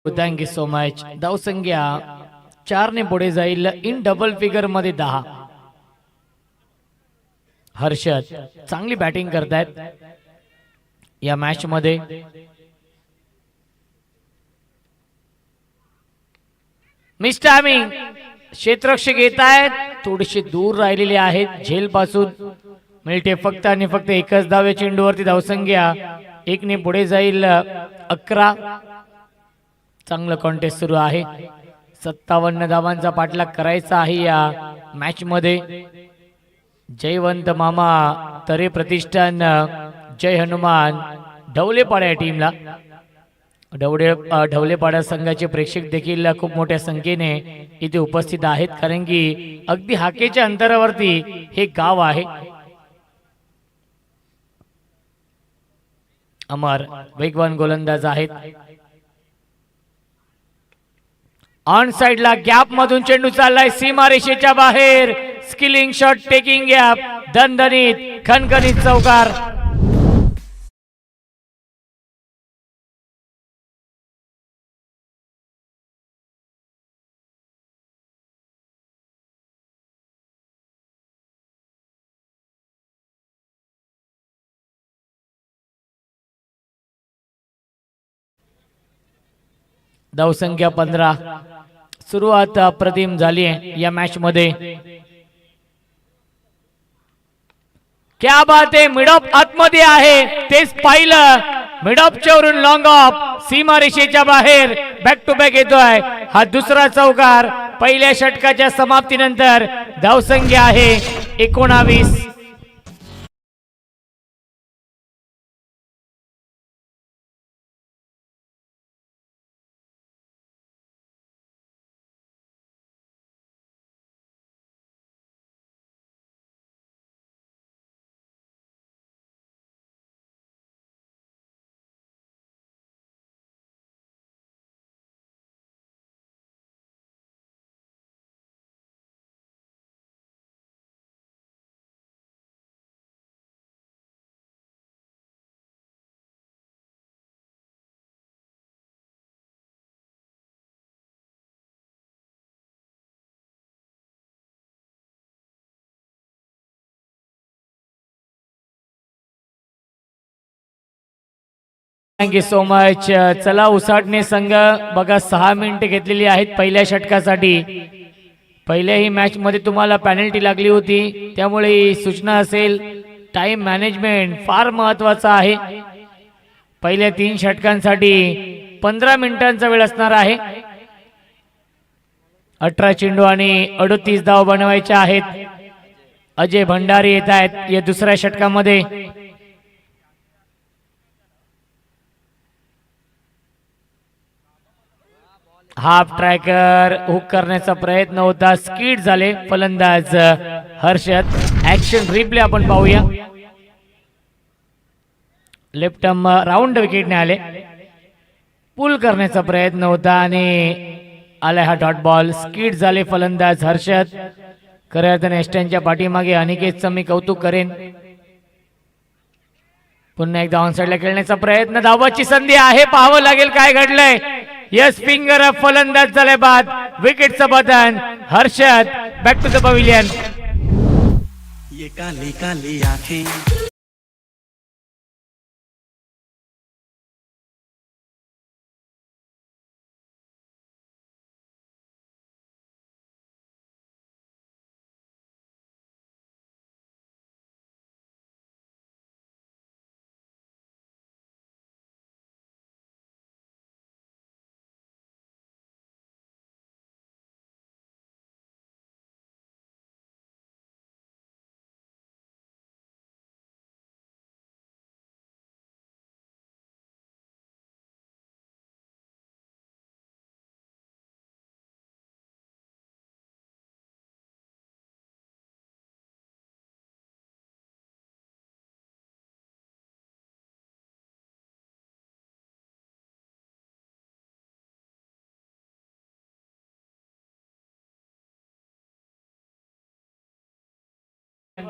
D: Thank you so much. धावसंख्या 4 ने पुढे जाईल. इन डबल फिगर मध्ये 10. हर्षद चांगली बॅटिंग करतायत या मॅच मध्ये. मिस्टॅमिंग क्षेत्ररक्षक येत आहेत. थोडेसे दूर राहिलेले आहेत झेल पासून. मिळते फक्त आणि फक्त एकच धाव या चेंडूवरती. धावसंख्या 1 ने पुढे जाईल. 11. चांगलं कॉन्टेस्ट सुरू आहे. 57 धावांचा पाठलाग करायचा आहे या मॅच मध्ये. जयवंत मामा तरे प्रतिष्ठान जय हनुमान ढवलेपाडा या टीमला. ढवलेपाडा संघाचे प्रेक्षक देखील खूप मोठ्या संख्येने इथे उपस्थित आहेत कारण की अगदी हाकेच्या अंतरावरती हे गाव आहे. अमर वेगवान गोलंदाज आहेत. ऑन साइडला गॅप मधून चेंडू चाललाय सीमारेषेच्या बाहेर. Skilling shot taking gap. दणदणीत खणखणीत चौकार. धावसंख्या 15. सुरुवात अप्रतिम झाली आहे या मॅच मध्ये. क्या बात आहे. मिडऑफ आतमध्ये आहे. तेच पाहिलं. मिडऑफच्या वरून लॉंग ऑफ सीमारेषेच्या बाहेर. बॅक टू बॅक येतोय. हा दुसरा चौकार पहिल्या षटकाच्या समाप्तीनंतर. धावसंख्या आहे 19. Thank you so much. चला उसाटणे संघ बघा 6 मिनिटे घेतलेली आहेत पहिल्या षटकासाठी. पहिल्याही मॅच मध्ये तुम्हाला पेनल्टी लागली होती, त्यामुळे ही सूचना असेल. टाइम मॅनेजमेंट फार महत्वाचा आहे. पहिल्या 3 षटकांसाठी 15 मिनिटांचा वेळ असणार आहे. 18 चेंडू आणि 38 धाव बनवायच्या आहेत. अजय भंडारी येत आहेत या दुसऱ्या षटकामध्ये. हाफ ट्रॅकर हुक करण्याचा प्रयत्न होता, स्किड झाले फलंदाज हर्षद. ऍक्शन रिप्ले आपण पाहूया. लेफ्ट आर्म राऊंड विकेटने आले. पुल करण्याचा प्रयत्न होता आणि आलाय हा डॉट बॉल. स्किड झाले फलंदाज हर्षद. खऱ्या अर्थाने स्टँडच्या पाठीमागे अनिकेतचं मी कौतुक करेन. पुन्हा एकदा ऑन साइडला खेळण्याचा प्रयत्न, धावाची संधी आहे, पाहावं लागेल काय घडलंय. यस फिंगर फलंदाज झाले बाद. विकेटचं बदन Harshad. Back to the pavilion.
E: ये काली काली आंखें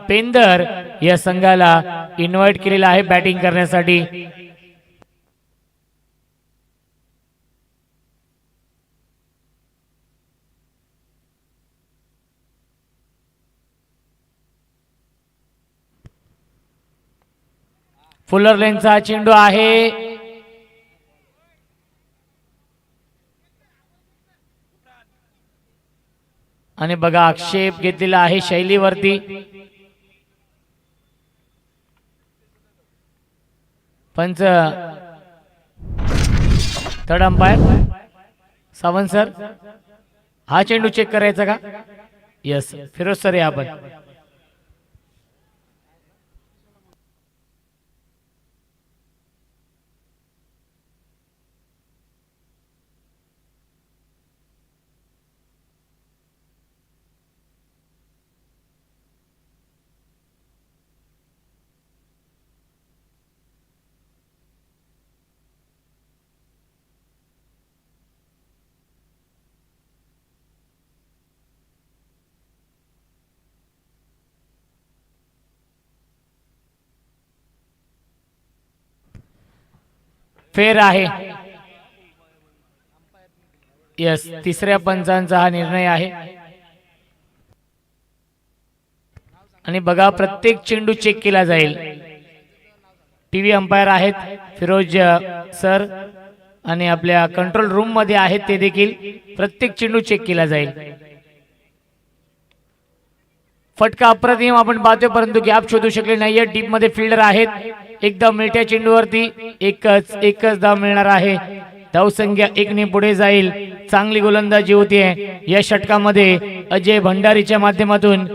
D: पेंदर या संघाला इन्व्हाइट केलेला आहे बॅटिंग करण्यासाठी. फुलर लेनचा चेंडू आहे. आणि बघा आक्षेप घेतलेला आहे शैलीवरती. पंच थर्ड अंपायर सावंत सर, हा चेंडू चेक करायचा का? यस फिरोज सर या आपण. फेर आहे. यस तिसऱ्या पंचांचा हा निर्णय आहे. आणि बघा प्रत्येक चेंडू चेक केला जाईल. टीव्ही अंपायर आहेत फिरोज सर आणि आपल्या कंट्रोल रूम मध्ये आहेत ते देखील. प्रत्येक चेंडू चेक केला जाईल. फटका अप्रतिम आपण पाहतोय, परंतु गॅप शोधू शकले नाहीये. डीप मध्ये फिल्डर आहेत. एकदम मिळत्या चेंडूवरती एकच धाव मिळणार आहे. धावसंख्या 1 ने पुढे जाईल. चांगली गोलंदाजी होतीये या षटकामध्ये. अजय भंडारीच्या माध्यमातून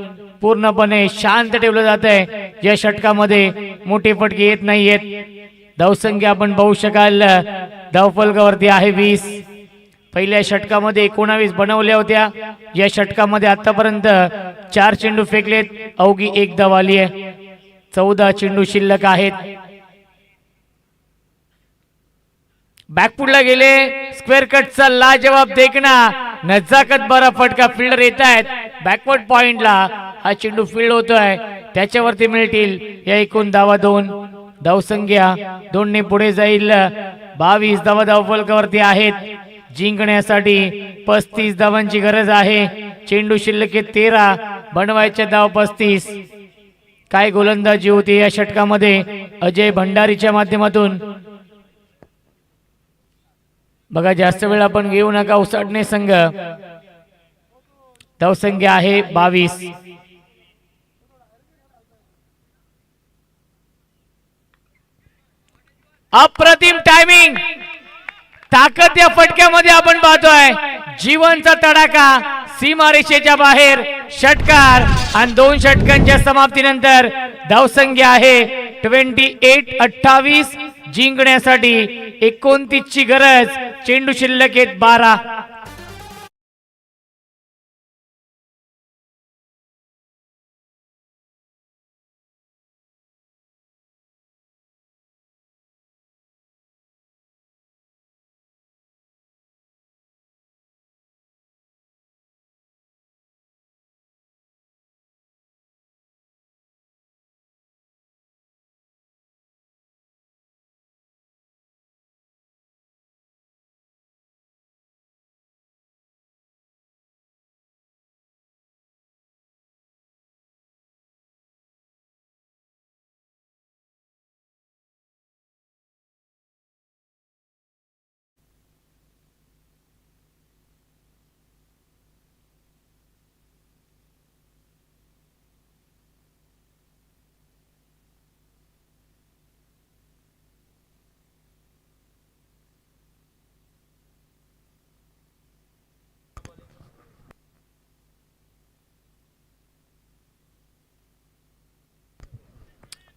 D: पूर्णपणे शांत ठेवलं जात आहे. या षटकामध्ये मोठे फटके येत नाहीयेत. धावसंख्या आपण पाहू शकाल धावफलकावरती आहे 20. पहिल्या षटकामध्ये 19 बनवल्या होत्या. या षटकामध्ये आतापर्यंत 4 चेंडू फेकलेत, अवघी 1 धाव आली आहे. 14 चेंडू शिल्लक आहेत. बॅकफुटला गेले. स्क्वेअर कटचा लाजवाब देखना. नजाकत बरा फटका. फिल्डर येत आहेत बॅकवर्ड पॉइंटला. हा चेंडू फील्ड होतोय, त्याच्यावरती मिळतील या एकूण धावा 2. धावसंख्या 2 ने पुढे जाईल. 22 धावा धावफलकावरती आहेत. जिंकण्यासाठी 35 धावांची गरज आहे. चेंडू शिल्लक 13, बनवायच्या धाव 35. काय गोलंदाजी होती या षटकामध्ये अजय भंडारीच्या माध्यमातून. बघा जास्त वेळ आपण घेऊ नका. उसाटणे संघ धावसंख्या आहे 22. अप्रतिम टायमिंग, ताकद या फटक्यामध्ये आपण पाहतोय. जीवनचा तडाखा, सीमारेषेच्या बाहेर षटकार आणि 2 षटकांच्या समाप्तीनंतर धावसंख्या आहे 28-28. जिंकण्यासाठी 29 ची गरज. चेंडू शिल्लक आहेत 12.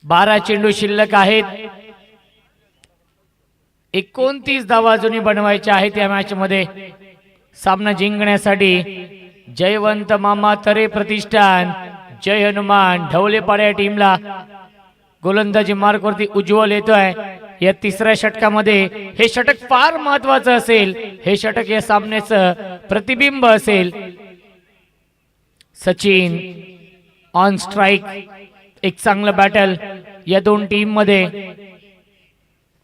D: बारा चेंडू शिल्लक आहेत. 29 धावा अजूनही बनवायच्या आहेत या मॅच मध्ये. सामना जिंकण्यासाठी जयवंत मामा तरे प्रतिष्ठान, जय हनुमान ढवलेपाडा या टीमला गोलंदाजी मार्क वरती उज्ज्वल येतोय. या तिसऱ्या षटकामध्ये हे षटक फार महत्वाचं असेल. हे षटक या सामन्याचं प्रतिबिंब असेल. Sachin on strike. एक चांगलं बॅटल या दोन टीम मध्ये.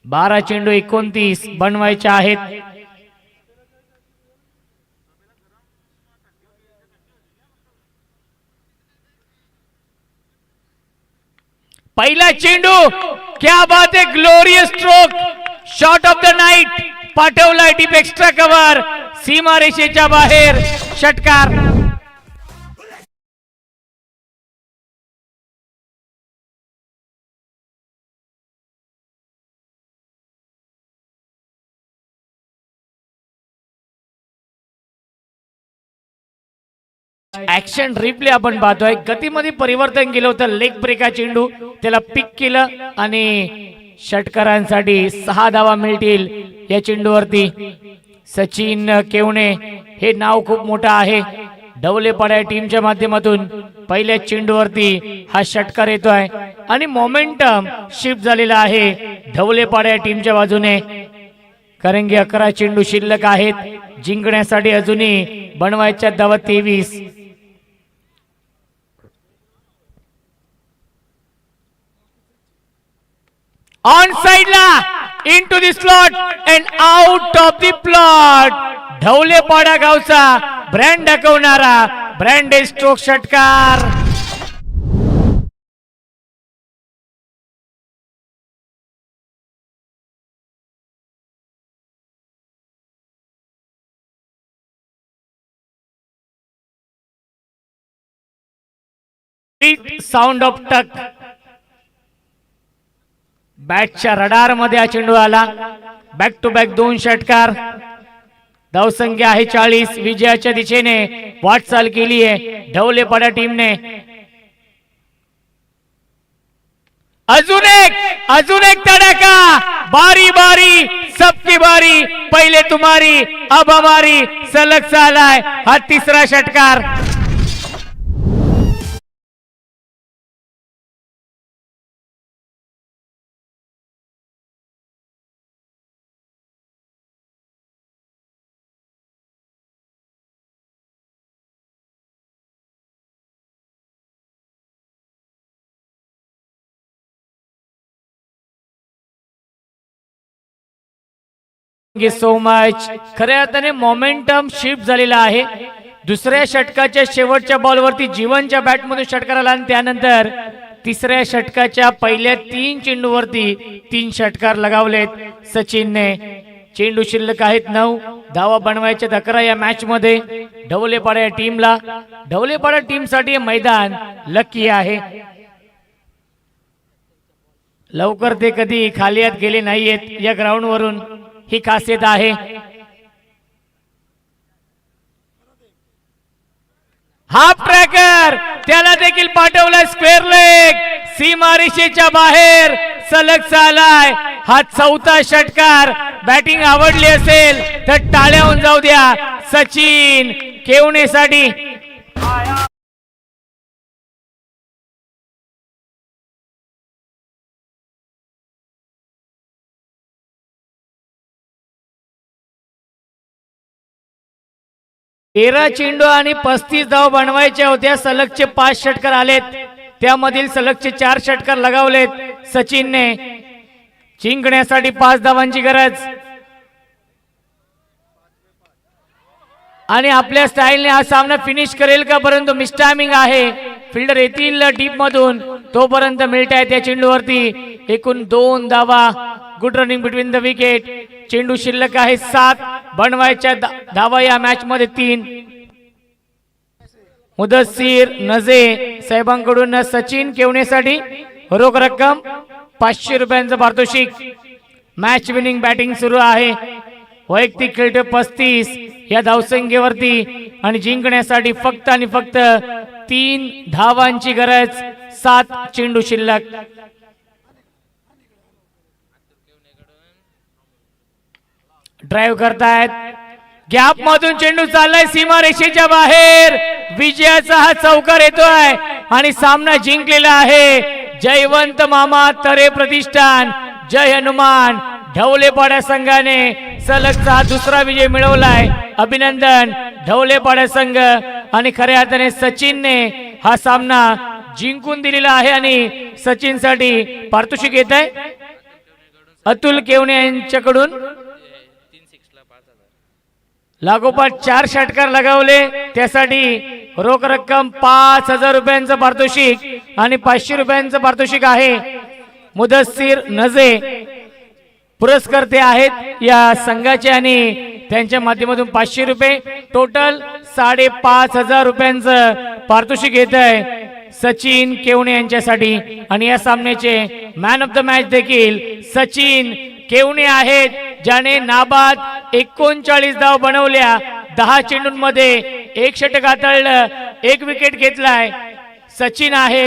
D: 12 चेंडू 29 बनवायचे आहेत. पहिला चेंडू, क्या बात है, glorious stroke, shot of the night पाठवलाय डीप एक्स्ट्रा कव्हर, सीमारेषेच्या बाहेर षटकार. ऍक्शन रिप्ले आपण पाहतोय. गतीमध्ये परिवर्तन केलं होतं. लेग ब्रेका चेंडू त्याला पिक केलं आणि षटकारांसाठी 6 धावा मिळतील या चेंडूवरती. सचिन केवणे हे नाव खूप मोठं आहे. ढवलेपाडा टीमच्या माध्यमातून पहिल्या चेंडूवरती हा षटकार येतोय आणि मोमेंटम शिफ्ट झालेला आहे ढवलेपाडा टीमच्या बाजूने. कारण की 11 चेंडू शिल्लक आहेत. जिंकण्यासाठी अजूनही बनवायच्या धावा 23. ऑन साइड ला, into the slot and out of the plot. Dhavlepada गावचा ब्रँड दाखवणारा ब्रँडेड स्ट्रोक षटकार. Sound of tuck. बॅटच्या रडार मध्ये हा चेंडू आला. बॅक टू बॅक 2 षटकार. धावसंख्या आहे 40. विजयाच्या दिशेने वाटचाल केली आहे ढवलेपाडा टीमने. अजून एक तडाखा. बारी बारी सबकी बारी, पहिले तुम्हारी अब हमारी, सलग चालाय हा तिसरा षटकार. So much. खऱ्या अर्थाने मोमेंटम शिफ्ट झालेला आहे. दुसऱ्या षटकाच्या शेवटच्या बॉलवरती जीवनच्या बॅटमधून षटकार आला आणि त्यानंतर तिसऱ्या षटकाच्या पहिल्या 3 चेंडूवरती 3 षटकार लगावलेत सचिनने. चेंडू शिल्लक आहेत 9, धावा बनवायच्या 11 या मॅच मध्ये ढवलेपाडा या टीमला. ढवलेपाडा टीम साठी मैदान लकी आहे. लवकर ते कधी खाली हात गेले नाहीयेत या ग्राउंड वरून, ही खासियत आहे. हाफ ट्रॅकर त्याला देखील पाठवलाय स्क्वेअर लेग, सीमारेषेच्या बाहेर सलग चालाय. हा 4था षटकार. बॅटिंग आवडली असेल तर टाळ्या होऊन जाऊ द्या सचिन केवणेसाठी. तेरा चेंडू आणि 35 धावा बनवायच्या होत्या. सलगचे 5 षटकार आलेत, त्यामधील सलगचे 4 षटकार लगावलेत सचिनने. जिंकण्यासाठी 5 धावांची गरज आणि आपल्या स्टाईलने हा सामना फिनिश करेल का, परंतु मिसटायमिंग आहे. फिल्डर येतील डीप मधून, तोपर्यंत मिळताय त्या चेंडूवरती. एकूण 2 धावा. Good running between the wicket. चेंडू शिल्लक आहे 7, बनवायच्या धावा या मॅच मध्ये 3. मुदस्सीर नजे साहेबांकडून सचिन केवणेसाठी रोख रक्कम 500 रुपयांचं पारितोषिक. मॅच विनिंग बॅटिंग सुरू आहे. वैयक्तिक खेळतो 35 या धावसंख्येवरती आणि जिंकण्यासाठी फक्त आणि फक्त 3 धावांची गरज. 7 चेंडू शिल्लक. ड्राइव्ह करतायत, गॅप मधून चेंडू चाललाय सीमारेषेच्या बाहेर. विजयाचा हा चौकार येतोय आणि सामना जिंकलेला आहे जयवंत मामा तरे प्रतिष्ठान. जय हनुमान. ढवलेपाडा संघाने सलगचा दुसरा विजय मिळवलाय. अभिनंदन ढवलेपाडा संघ. आणि खऱ्या अर्थाने सचिनने हा सामना जिंकून दिलेला आहे आणि सचिनसाठी पारितोषिक येत आहे अतुल केवणे यांच्याकडून. लागोपाठ 4 षटकार लगावले, त्यासाठी रोख रक्कम 5000 रुपयांचं पारितोषिक आणि 500 रुपयांचं पारितोषिक आहे. मुदस्सीर नजे पुरस्कर्ते आहेत या संघाचे आणि त्यांच्या माध्यमातून 500 रुपये. टोटल 5500 रुपयांचं पारितोषिक येत आहे सचिन केवणे यांच्यासाठी. आणि या सामन्याचे मॅन ऑफ द मॅच देखील सचिन केवणे आहेत, ज्याने नाबाद 39 धाव बनवल्या. 10 चेंडूंमध्ये 1 षटक हाताळलं, 1 विकेट घेतलाय. सचिन आहे.